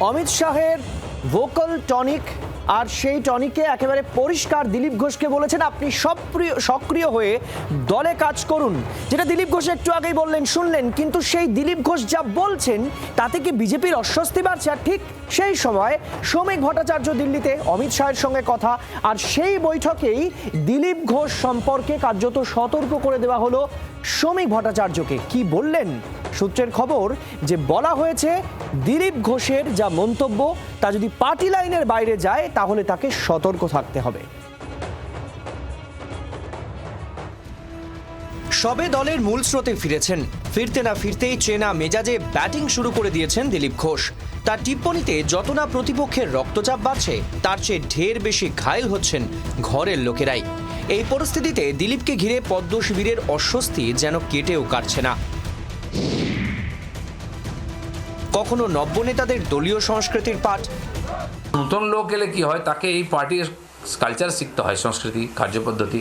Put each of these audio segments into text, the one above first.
অমিত শাহের vocal tonic, আর সেই টনিকে একেবারে পরিষ্কার দিলীপ ঘোষকে বলেছেন আপনি সক্রিয় হয়ে দলে কাজ করুন, যেটা দিলীপ ঘোষ একটু আগেই বললেন, শুনলেন। কিন্তু সেই দিলীপ ঘোষ যা বলছেন তাতে কি বিজেপির অস্বস্তি বাড়ছে? আর ঠিক সেই সময় শ্রমিক ভট্টাচার্য দিল্লিতে অমিত শাহের সঙ্গে কথা, আর সেই বৈঠকেই দিলীপ ঘোষ সম্পর্কে কার্যত সতর্ক করে দেওয়া হলো শ্রমিক ভট্টাচার্যকে। কি বললেন? সূত্রের খবর যে বলা হয়েছে দিলীপ ঘোষের যা মন্তব্য তা যদি পার্টি লাইনের বাইরে যায় তাহলে তাকে সতর্ক থাকতে হবে। সবে দলের মূল স্রোতে ফিরেছেন, ফিরতে না ফিরতেই চেনা মেজাজে ব্যাটিং শুরু করে দিয়েছেন দিলীপ ঘোষ। তার টিপ্পনিতে যত না প্রতিপক্ষের রক্তচাপ বাড়ছে, তার চেয়ে ঢের বেশি ঘায়েল হচ্ছেন ঘরের লোকেরাই। এই পরিস্থিতিতে দিলীপকে ঘিরে পদ্ম শিবিরের অস্বস্তি যেন কেটেও কাটছে না। কখনো নব্য নেতাদের দলীয় সংস্কৃতির পাঠ, নতুন লোক এলে কি হয়, তাকে এই পার্টির কালচার শিখতে হয়, সংস্কৃতি, কার্যপদ্ধতি।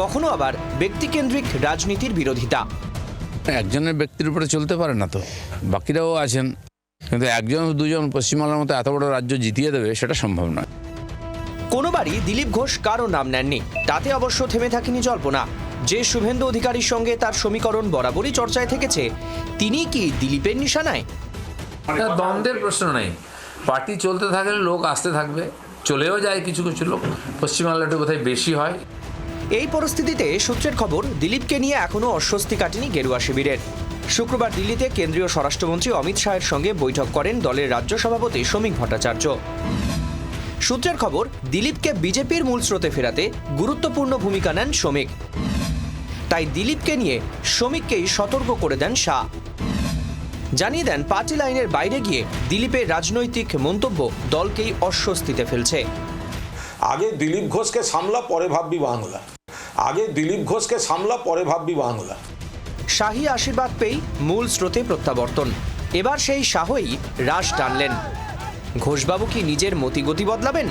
কখনো আবার ব্যক্তিকেন্দ্রিক রাজনীতির বিরোধিতা। একজনের ব্যক্তির উপরে চলতে পারে না, তো বাকিরাও আছেন, কিন্তু একজন দুজন পশ্চিমবাংলার মতো এত বড় রাজ্য জিতিয়ে দেবে সেটা সম্ভব নয়। কোনোবারই দিলীপ ঘোষ কারো নাম নেননি, তাতে অবশ্য থেমে থাকেনি জল্পনা। যে শুভেন্দু অধিকারীর সঙ্গে তার সমীকরণ বরাবরই চর্চায় থেকেছে, তিনি কি দিলীপের নিশানায়? দ্বন্দ্বের প্রশ্ন নেই, পার্টি চলতে থাকলে লোক আসতে থাকবে, চলেও যায় কিছু কিছু লোক, পশ্চিমবাংলাটা কোথায় বেশি হয়। এই পরিস্থিতিতে সূত্রের খবর দিলীপকে নিয়ে এখনো অস্বস্তি কাটেনি গেরুয়া শিবিরের। শুক্রবার দিল্লিতে কেন্দ্রীয় স্বরাষ্ট্রমন্ত্রী অমিত শাহের সঙ্গে বৈঠক করেন দলের রাজ্য সভাপতি শ্রমিক ভট্টাচার্য। সূত্রের খবর দিলীপকে বিজেপির মূল স্রোতে ফেরাতে গুরুত্বপূর্ণ ভূমিকা নেন শ্রমিক। তাই দিলীপকে নিয়ে শ্রমিককেই সতর্ক করে দেন শাহ। জানিয়ে দেন পার্টি লাইনের বাইরে গিয়ে দিলীপের রাজনৈতিক মন্তব্য দলকেই অস্বস্তিতে ফেলছে। আগে দিলীপ ঘোষকে সামলা, পরে ভাববি বাংলা। আগে দিলীপ ঘোষকে সামলা, পরে ভাববি বাংলা। শাহী আশীর্বাদ পেয়েই মূল স্রোতে প্রত্যাবর্তন। এবার সেই শাহই রাশ টানলেন। ঘোষবাবু কি নিজের মতিগতি বদলাবেন?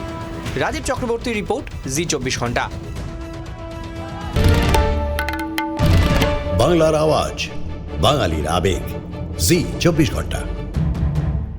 রাজীব চক্রবর্তী রিপোর্ট, জি24 ঘন্টা। বাংলার আওয়াজ, বাঙালির আবেগ, জি24 ঘন্টা।